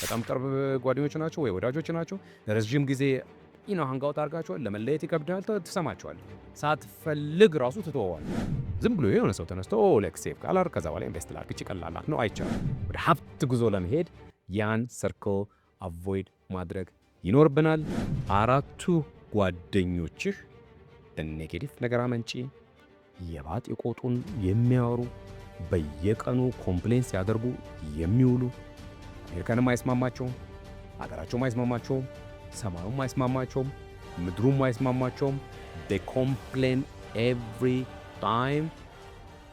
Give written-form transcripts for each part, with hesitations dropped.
በጣም ቅርብ ጓደኞች ናቸው ወይ ወዳጆች ናቸው። ለረጅም ጊዜ ሃንጋውት አድርጋቸዋል። ለመለየት ይከብዳል። ትሰማቸዋል። ሳትፈልግ ራሱ ትተወዋል። ዝም ብሎ የሆነ ሰው ተነስቶ ሌክስ ሴቭ ካላር ከዛ በኋላ ኢንቨስት ላድርግ እቺ ቀላላት ነው አይቻልም። ወደ ሀብት ጉዞ ለመሄድ ያን ሰርክል አቮይድ ማድረግ ይኖርብናል። አራቱ ጓደኞችህ ኔጌቲቭ ነገር አመንጪ፣ የባጥ የቆጡን የሚያወሩ፣ በየቀኑ ኮምፕሌን ሲያደርጉ የሚውሉ፣ አሜሪካንም አይስማማቸውም፣ ሀገራቸውም አይስማማቸውም፣ ሰማዩም አይስማማቸውም፣ ምድሩም አይስማማቸውም። they complain every time።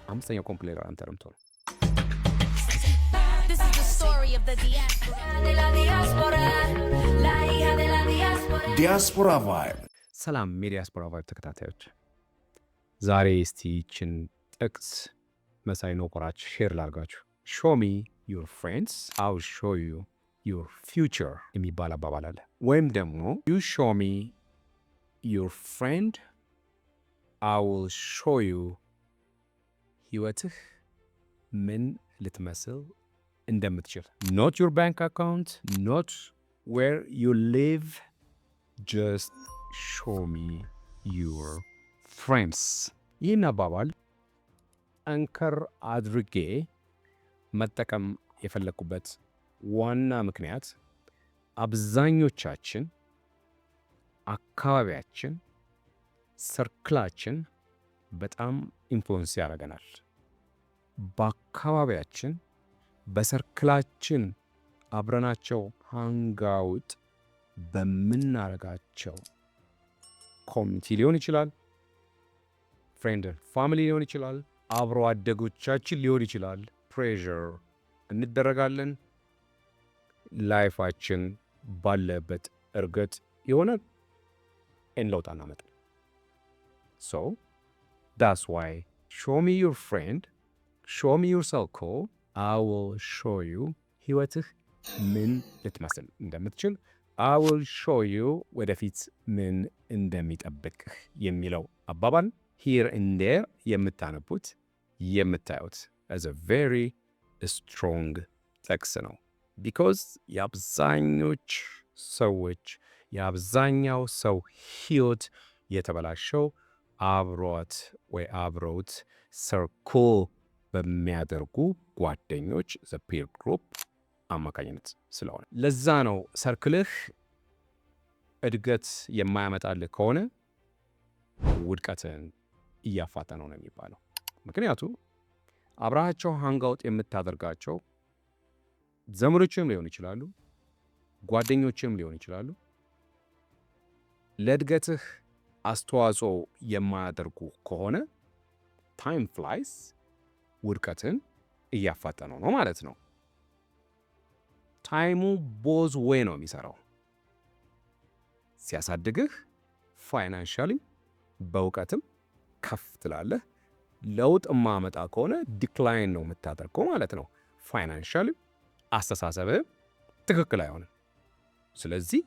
አምስተኛው ኮምፕሌነር አንተ ነው የምትሆነው። This is the story of the diaspora vibe። ሰላም የዲያስፖራ ቫይብ ተከታታዮች፣ ዛሬ እስቲ ይችን ጥቅስ መሳይ ኖቆራች ሼር ላርጋችሁ። show me your friends I'll show you your future የሚባል አባባል አለ። ወይም ደግሞ you show me your friend I will show you ህይወትህ ምን ልትመስል እንደምትችል። not your bank account, not where you live, just show me your friends። ይህን አባባል አንከር አድርጌ መጠቀም የፈለኩበት ዋና ምክንያት አብዛኞቻችን አካባቢያችን ሰርክላችን በጣም ኢንፍሉዌንስ ያደርገናል። በአካባቢያችን በሰርክላችን አብረናቸው ሃንጋውት በምናረጋቸው ኮሚኒቲ ሊሆን ይችላል፣ ፍሬንድ ፋሚሊ ሊሆን ይችላል፣ አብሮ አደጎቻችን ሊሆን ይችላል። ፕሬዠር እንደረጋለን። ላይፋችን ባለበት እርገጥ የሆነ ለውጥ እናመጣለን። so that's why show me your friend, show me your circle, I will show you ህይወትህ ምን ልትመስል እንደምትችል፣ I will show you ወደፊት ምን እንደሚጠብቅህ የሚለው አባባል here and there የምታነቡት የምታዩት as a very strong ጥቅስ ነው። because የአብዛኛው ሰው ህይወት የተበላሸው አብሮት ወይ አብሮት ሰርክል በሚያደርጉ ጓደኞች the peer group አማካኝነት ስለሆነ፣ ለዛ ነው ሰርክልህ እድገት የማያመጣልህ ከሆነ ውድቀትን እያፋጠነው ነው የሚባለው። ምክንያቱም አብራቸው ሃንጋውት የምታደርጋቸው ዘመዶችም ሊሆን ይችላሉ፣ ጓደኞችም ሊሆን ይችላሉ። ለእድገትህ አስተዋጽኦ የማያደርጉ ከሆነ ታይም ፍላይስ ውድቀትን እያፋጠነው ነው ማለት ነው። ታይሙ ቦዝ ዌይ ነው የሚሰራው። ሲያሳድግህ ፋይናንሻሊ በእውቀትም ከፍ ትላለህ። ለውጥ ማመጣ ከሆነ ዲክላይን ነው የምታደርገው ማለት ነው። ፋይናንሻሊ አስተሳሰብህ ትክክል አይሆንም። ስለዚህ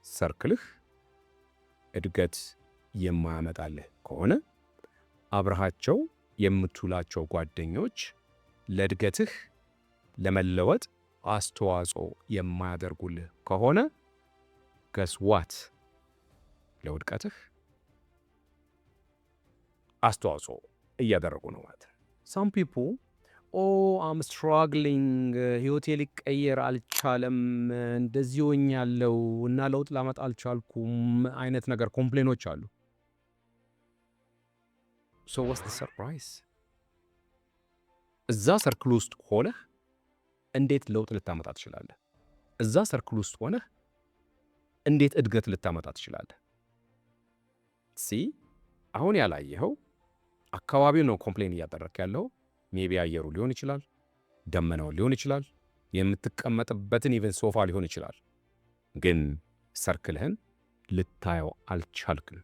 ሰርክልህ እድገት የማያመጣልህ ከሆነ አብረሃቸው የምትውላቸው ጓደኞች ለእድገትህ ለመለወጥ አስተዋጽኦ የማያደርጉልህ ከሆነ guess what ለውድቀትህ አስተዋጽኦ እያደረጉ ነው ማለት ነው። some people I'm struggling ህይወቴ ሊቀየር አልቻለም፣ እንደዚህ ሆኛለሁ እና ለውጥ ላመጣ አልቻልኩም አይነት ነገር ኮምፕሌኖች አሉ። so what's the surprise? እዛ ሰርክል ውስጥ ሆነህ እንዴት ለውጥ ልታመጣ ትችላለህ? እዛ ሰርክል ውስጥ ሆነህ እንዴት እድገት ልታመጣ ትችላለህ? አሁን ያላየኸው አካባቢው ነው ኮምፕሌን እያደረክ ያለው። ሜቢ አየሩ ሊሆን ይችላል፣ ደመናው ሊሆን ይችላል፣ የምትቀመጥበትን ኢቨን ሶፋ ሊሆን ይችላል። ግን ሰርክልህን ልታየው አልቻልክም።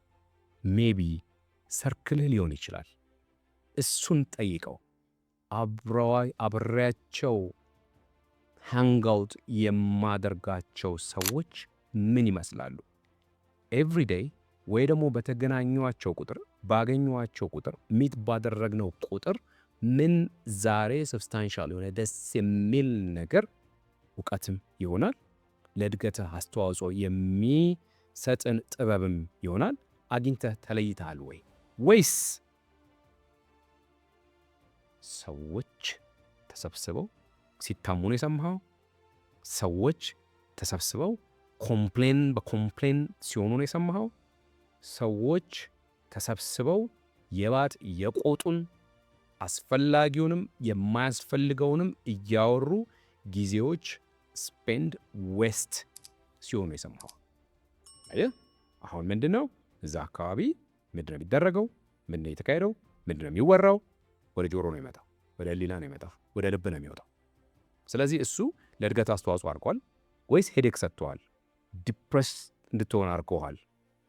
ሜቢ ሰርክልህ ሊሆን ይችላል። እሱን ጠይቀው። አብሬያቸው ሃንጋውት የማደርጋቸው ሰዎች ምን ይመስላሉ? ኤቭሪዴይ ወይ ደግሞ በተገናኟቸው ቁጥር ባገኟቸው ቁጥር ሚት ባደረግነው ቁጥር ምን ዛሬ ሰብስታንሻል የሆነ ደስ የሚል ነገር እውቀትም ይሆናል። ለእድገትህ አስተዋጽኦ የሚሰጥን ጥበብም ይሆናል። አግኝተህ ተለይተሃል ወይ? ወይስ ሰዎች ተሰብስበው ሲታሙ ነው የሰማኸው? ሰዎች ተሰብስበው በኮምፕሌን ሲሆኑ ነው የሰማኸው? ሰዎች ተሰብስበው የባት የቆጡን አስፈላጊውንም የማያስፈልገውንም እያወሩ ጊዜዎች ስፔንድ ዌስት ሲሆኑ የሰማኸው? አየህ፣ አሁን ምንድን ነው እዛ አካባቢ ምንድን ነው የሚደረገው? ምንድን ነው የተካሄደው? ምንድን ነው የሚወራው? ወደ ጆሮ ነው የሚመጣው፣ ወደ ህሊና ነው የሚመጣው፣ ወደ ልብ ነው የሚወጣው። ስለዚህ እሱ ለእድገት አስተዋጽኦ አድርጓል ወይስ ሄዴክ ሰጥተዋል? ዲፕረስ እንድትሆን አድርጎሃል፣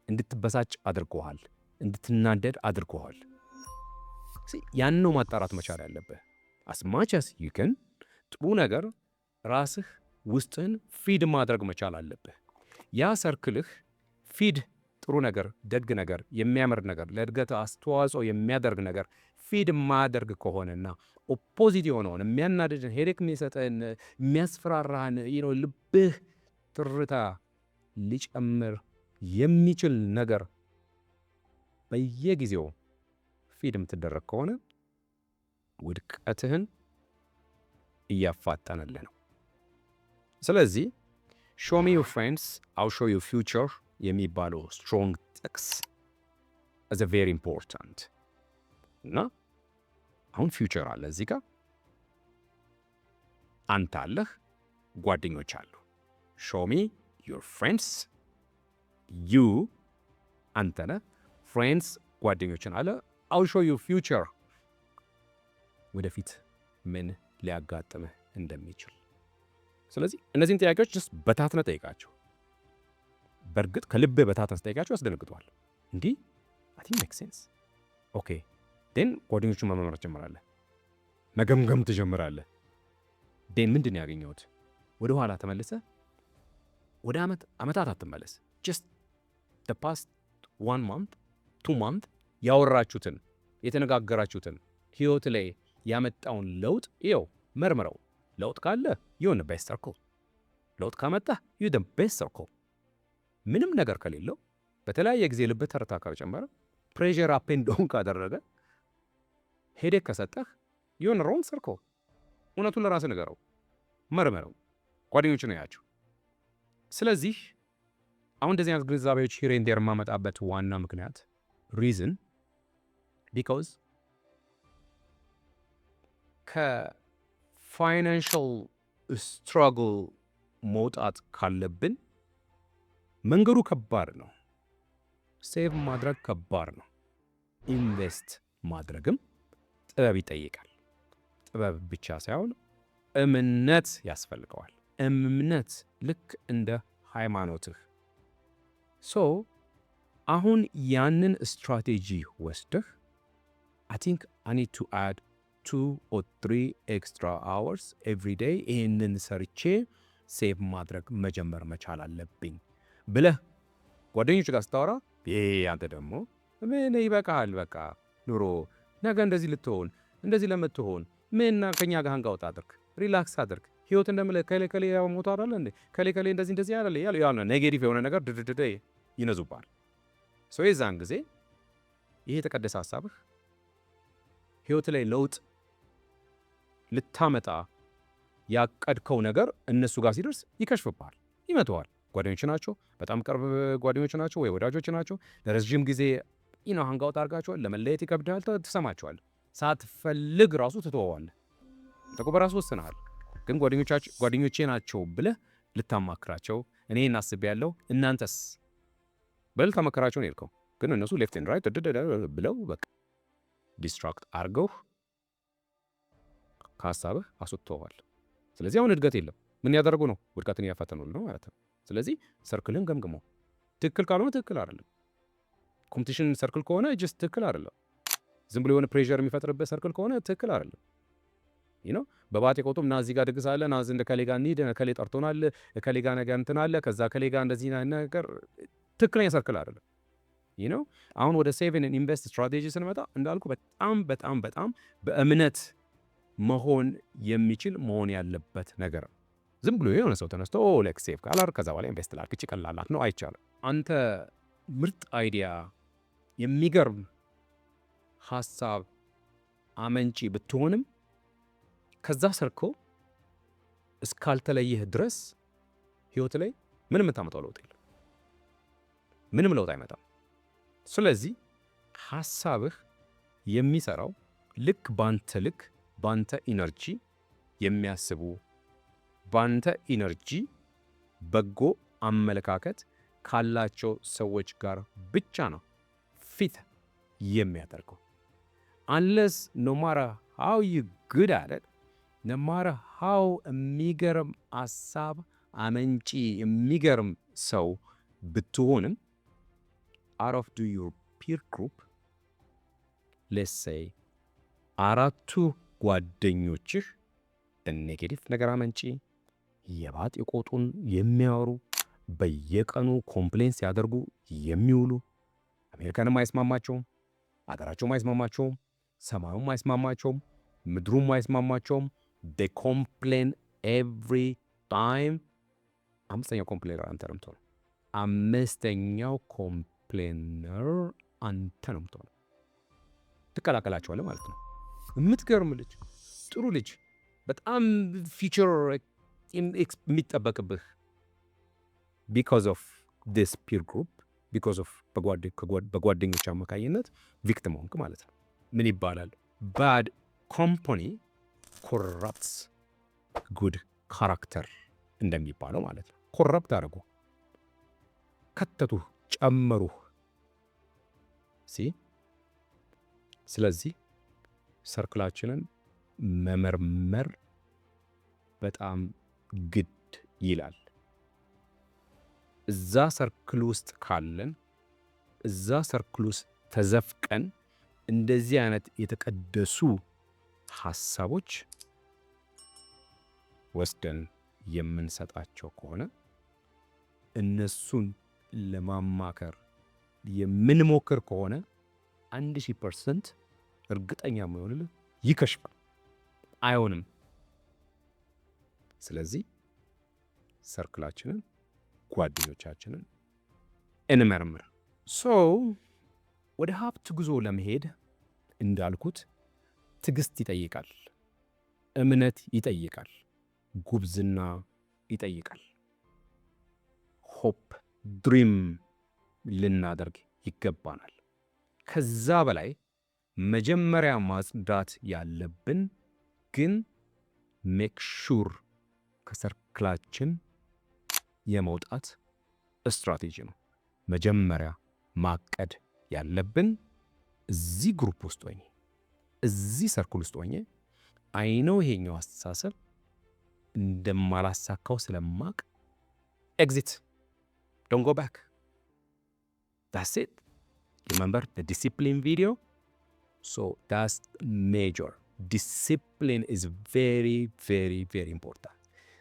እንድትበሳጭ አድርጎሃል፣ እንድትናደድ አድርጎሃል? ያን ነው ማጣራት መቻል ያለብህ። አስማቻስ ይክን ጥሩ ነገር ራስህ ውስጥህን ፊድ ማድረግ መቻል አለብህ። ያ ሰርክልህ ፊድ ጥሩ ነገር፣ ደግ ነገር፣ የሚያምር ነገር፣ ለእድገት አስተዋጽኦ የሚያደርግ ነገር ፊድ ማያደርግ ከሆነና ኦፖዚት የሆነውን የሚያናድድን፣ ሄዴክ የሚሰጠን፣ የሚያስፈራራህን ልብህ ትርታ ሊጨምር የሚችል ነገር በየጊዜው ፊድ የምትደረግ ከሆነ ውድቀትህን እያፋጠነልህ ነው። ስለዚህ ሾው ሚ ዩር ፍሬንድስ አው ሾው ዩ ፊውቸር የሚባለው ስትሮንግ ጥቅስ is very important እና አሁን ፊውቸር አለ እዚህ ጋር፣ አንተ አለህ፣ ጓደኞች አሉ። ሾው ሚ ዩር ፍሬንድስ፣ ዩ አንተ ነህ፣ ፍሬንድስ ጓደኞችን አለ። አው ሾው ዩ ፊውቸር ወደፊት ምን ሊያጋጥምህ እንደሚችል። ስለዚህ እነዚህን ጥያቄዎች ጀስት በታትነ ጠይቃቸው። በእርግጥ ከልብህ በታትነ ጠይቃቸው ያስደነግጠዋል። እንዲህ አይ ቲንክ ሜክ ሴንስ ኦኬ ዴን ጓደኞቹን መመርመር ትጀምራለህ፣ መገምገም ትጀምራለህ። ዴን ምንድን ነው ያገኘሁት? ወደ ኋላ ተመልሰህ ወደ ዓመታት አትመለስ። ጀስት the past 1 month 2 month ያወራችሁትን የተነጋገራችሁትን ህይወት ላይ ያመጣውን ለውጥ ይኸው መርምረው። ለውጥ ካለ ይሁን ቤስት ሰርክል፣ ለውጥ ካመጣህ ዩ the best circle። ምንም ነገር ከሌለው በተለያየ ጊዜ ልብህ ተርታ ከጨመረ፣ ፕሬሸር አፕ ኤንድ ዳውን ካደረገ፣ ሄዴክ ከሰጠህ ይሁን ሮንግ ሰርክል። እውነቱን ለራስህ ንገረው፣ መርምረው፣ ጓደኞችን ያቸው። ስለዚህ አሁን እንደዚህ አይነት ግንዛቤዎች ሂር ኤንድ ዴር የማመጣበት ዋና ምክንያት ሪዝን ቢኮዝ ከፋይናንሻል ስትራግል መውጣት ካለብን መንገዱ ከባድ ነው። ሴቭ ማድረግ ከባድ ነው። ኢንቨስት ማድረግም ጥበብ ይጠይቃል። ጥበብ ብቻ ሳይሆን እምነት ያስፈልገዋል። እምነት ልክ እንደ ሃይማኖትህ። ሶ አሁን ያንን ስትራቴጂ ወስደህ አይ ቲንክ አይ ኒድ ቱ አድ 2 or 3 extra hours every day ይህንን ሰርቼ ሴቭ ማድረግ መጀመር መቻል አለብኝ ብለህ ጓደኞች ጋር ስታወራ፣ አንተ ደግሞ ምን ይበቃል፣ በቃ ኑሮ ነገ እንደዚህ ልትሆን እንደዚህ ለምትሆን ምን ከኛ ጋር አንጋውጣ አድርግ፣ ሪላክስ አድርግ፣ ህይወት እንደምለ ከሌ ያው ሞቶ አይደል እንዴ ከሌ እንደዚህ አይደል ያለው ኔጌቲቭ የሆነ ነገር ድድድ ይነዙባል። ሶ የዛን ጊዜ ይሄ የተቀደሰ ሐሳብህ ህይወት ላይ ለውጥ ልታመጣ ያቀድከው ነገር እነሱ ጋር ሲደርስ ይከሽፍብሃል፣ ይመተዋል። ጓደኞች ናቸው፣ በጣም ቅርብ ጓደኞች ናቸው ወይ ወዳጆች ናቸው። ለረጅም ጊዜ ሃንጋውት አድርጋቸዋል። ለመለየት ይከብዳል፣ ትሰማቸዋል። ሳትፈልግ ራሱ ትተወዋለህ። ተቆ በራሱ ወስነሃል። ግን ጓደኞቼ ናቸው ብለህ ልታማክራቸው እኔ እናስቤያለሁ እናንተስ በል ተመከራቸው ነው የልከው። ግን እነሱ ሌፍት ኤንድ ራይት ብለው በቃ ዲስትራክት አድርገው ከሀሳብህ አስወጥተዋል። ስለዚህ አሁን እድገት የለም። ምን ያደረጉ ነው? ውድቀትን እያፋጠኑልህ ነው ማለት ነው። ስለዚህ ሰርክልን ገምግመው። ትክክል ካልሆነ ትክክል አይደለም። ኮምፒቲሽን ሰርክል ከሆነ ጀስት ትክክል አይደለም። ዝም ብሎ የሆነ ፕሬሸር የሚፈጥርበት ሰርክል ከሆነ ትክክል አይደለም። በባቴ ቆጡም ና እዚህ ጋር ድግስ አለ፣ ና እንደ ከሌ ጋር እንሂድ፣ ከሌ ጠርቶናል፣ ከሌ ጋር ነገር እንትን አለ፣ ከዛ ከሌ ጋር እንደዚህ ነገር ትክክለኛ ሰርክል አይደለም። አሁን ወደ ሴቭ ኤንድ ኢንቨስት ስትራቴጂ ስንመጣ እንዳልኩ በጣም በጣም በጣም በእምነት መሆን የሚችል መሆን ያለበት ነገር ዝም ብሎ የሆነ ሰው ተነስቶ ሌክስ ሴቭ ካላር ከዛ በኋላ ኢንቨስት ላድርግ እቺ ቀላላት ነው አይቻልም። አንተ ምርጥ አይዲያ የሚገርም ሀሳብ አመንጪ ብትሆንም ከዛ ሰርክል እስካልተለየህ ድረስ ህይወት ላይ ምንም የምታመጣው ለውጥ የለም። ምንም ለውጥ አይመጣም። ስለዚህ ሀሳብህ የሚሰራው ልክ ባንተ ኢነርጂ የሚያስቡ ባንተ ኢነርጂ በጎ አመለካከት ካላቸው ሰዎች ጋር ብቻ ነው ፊት የሚያደርገው። አንለስ ኖ ማተር ሃው ዩ ጉድ አት ኢት ኖ ማተር ሃው የሚገርም ሀሳብ አመንጪ የሚገርም ሰው ብትሆንም out of your peer group let's say አራቱ ጓደኞችህ ኔጌቲቭ ነገር አመንጪ የባጥ የቆጡን የሚያወሩ በየቀኑ ኮምፕሌን ሲያደርጉ የሚውሉ አሜሪካንም አይስማማቸውም፣ አገራቸውም አይስማማቸውም፣ ሰማዩም አይስማማቸውም፣ ምድሩም አይስማማቸውም። they complain every time። አምስተኛው ኮምፕሌነር አንተ ነው የምትሆነው። አምስተኛው ኮምፕሌነር አንተ ነው የምትሆነው። ትቀላቀላቸዋለህ ማለት ነው። የምትገርም ልጅ፣ ጥሩ ልጅ፣ በጣም ፊቸር የሚጠበቅብህ ቢኮዝ ኦፍ ዲስ ፒር ግሩፕ ቢኮዝ ኦፍ በጓደኞች አማካኝነት ቪክቲም ሆንክ ማለት ነው። ምን ይባላል? ባድ ኮምፓኒ ኮረፕትስ ጉድ ካራክተር እንደሚባለው ማለት ነው። ኮረፕት አድርጉ፣ ከተቱህ፣ ጨመሩህ። ስለዚህ ሰርክላችንን መመርመር በጣም ግድ ይላል። እዛ ሰርክል ውስጥ ካለን እዛ ሰርክል ውስጥ ተዘፍቀን እንደዚህ አይነት የተቀደሱ ሐሳቦች ወስደን የምንሰጣቸው ከሆነ እነሱን ለማማከር የምንሞክር ከሆነ 1000% እርግጠኛ መሆንልህ ይከሽፋል፣ አይሆንም። ስለዚህ ሰርክላችንን ጓደኞቻችንን እንመርምር። ወደ ሀብት ጉዞ ለመሄድ እንዳልኩት ትዕግስት ይጠይቃል፣ እምነት ይጠይቃል፣ ጉብዝና ይጠይቃል። ሆፕ ድሪም ልናደርግ ይገባናል። ከዛ በላይ መጀመሪያ ማጽዳት ያለብን ግን ሜክ ሹር ከሰርክላችን የመውጣት ስትራቴጂ ነው። መጀመሪያ ማቀድ ያለብን እዚህ ግሩፕ ውስጥ ሆኜ እዚህ ሰርክል ውስጥ ሆኜ አይነው ይሄኛው አስተሳሰብ እንደማላሳካው ስለማቅ ኤግዚት ዶንት ጎ ባክ that's it. Remember the discipline video? So that's major. Discipline is very, very, very important.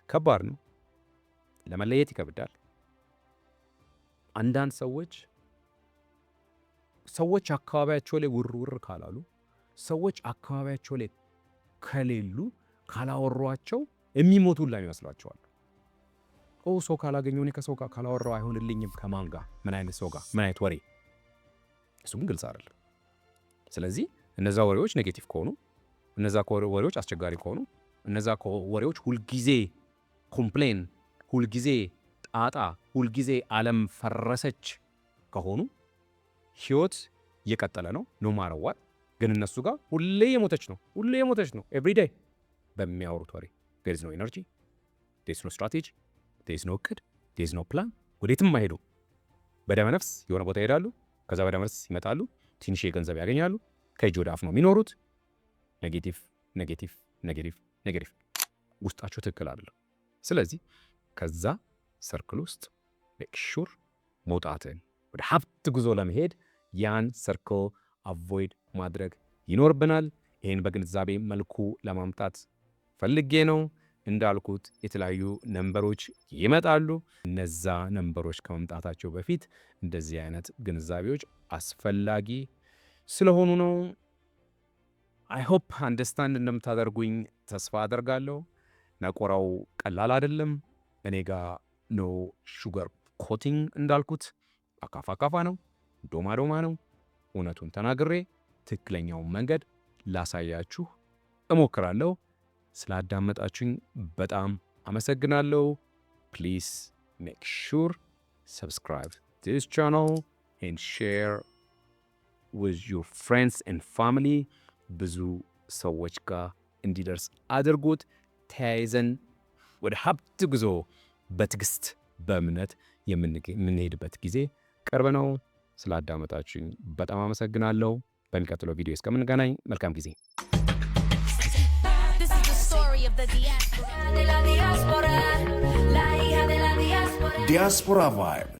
ከባድ ነው፣ ለመለየት ይከብዳል። አንዳንድ ሰዎች አካባቢያቸው ላይ ውርውር ካላሉ፣ ሰዎች አካባቢያቸው ላይ ከሌሉ፣ ካላወሯቸው የሚሞቱላ ይመስላቸዋል። ሰው ካላገኘሁ እኔ ከሰው ጋር ካላወራው አይሆንልኝም። ከማን ጋር? ምን አይነት ሰው ጋር? ምን አይነት ወሬ? እሱ ግን ግልጽ አይደለም። ስለዚህ እነዛ ወሬዎች ኔጌቲቭ ከሆኑ፣ እነዛ ወሬዎች አስቸጋሪ ከሆኑ፣ እነዛ ወሬዎች ሁልጊዜ ኮምፕሌን፣ ሁልጊዜ ጣጣ፣ ሁልጊዜ ዓለም ፈረሰች ከሆኑ ህይወት እየቀጠለ ነው ኖ ማተር ዋት። ግን እነሱ ጋር ሁሌ የሞተች ነው ኤቭሪዴይ በሚያወሩት ወሬ። there is no energy, there is no strategy, there is no እቅድ፣ there is no plan። ወዴትም አይሄዱ። በደመ ነፍስ የሆነ ቦታ ይሄዳሉ፣ ከዛ በደመ ነፍስ ይመጣሉ፣ ትንሽ ገንዘብ ያገኛሉ፣ ከእጅ ወደ አፍ ነው የሚኖሩት። ኔጌቲቭ ኔጌቲቭ ኔጌቲቭ ኔጌቲቭ፣ ውስጣቸው ትክክል አይደለም። ስለዚህ ከዛ ሰርክል ውስጥ ሜክ ሹር መውጣትን ወደ ሀብት ጉዞ ለመሄድ ያን ሰርክል አቮይድ ማድረግ ይኖርብናል። ይህን በግንዛቤ መልኩ ለማምጣት ፈልጌ ነው። እንዳልኩት የተለያዩ ነንበሮች ይመጣሉ። እነዛ ነንበሮች ከመምጣታቸው በፊት እንደዚህ አይነት ግንዛቤዎች አስፈላጊ ስለሆኑ ነው። አይ ሆፕ አንደርስታንድ እንደምታደርጉኝ ተስፋ አደርጋለሁ። ነቆራው ቀላል አይደለም። እኔ ጋር ኖ ሹገር ኮቲንግ እንዳልኩት አካፋ ነው፣ ዶማ ነው። እውነቱን ተናግሬ ትክክለኛውን መንገድ ላሳያችሁ እሞክራለሁ። ስላዳመጣችሁኝ በጣም አመሰግናለሁ። ፕሊዝ ሜክ ሹር ሰብስክራይብ this channel and share with your friends and family ብዙ ሰዎች ጋር እንዲደርስ አድርጉት። ተያይዘን ወደ ሀብት ጉዞ በትዕግስት በእምነት የምንሄድበት ጊዜ ቅርብ ነው። ስላዳመጣችሁኝ በጣም አመሰግናለሁ። በሚቀጥለው ቪዲዮ እስከምንገናኝ መልካም ጊዜ። Diaspora Vibe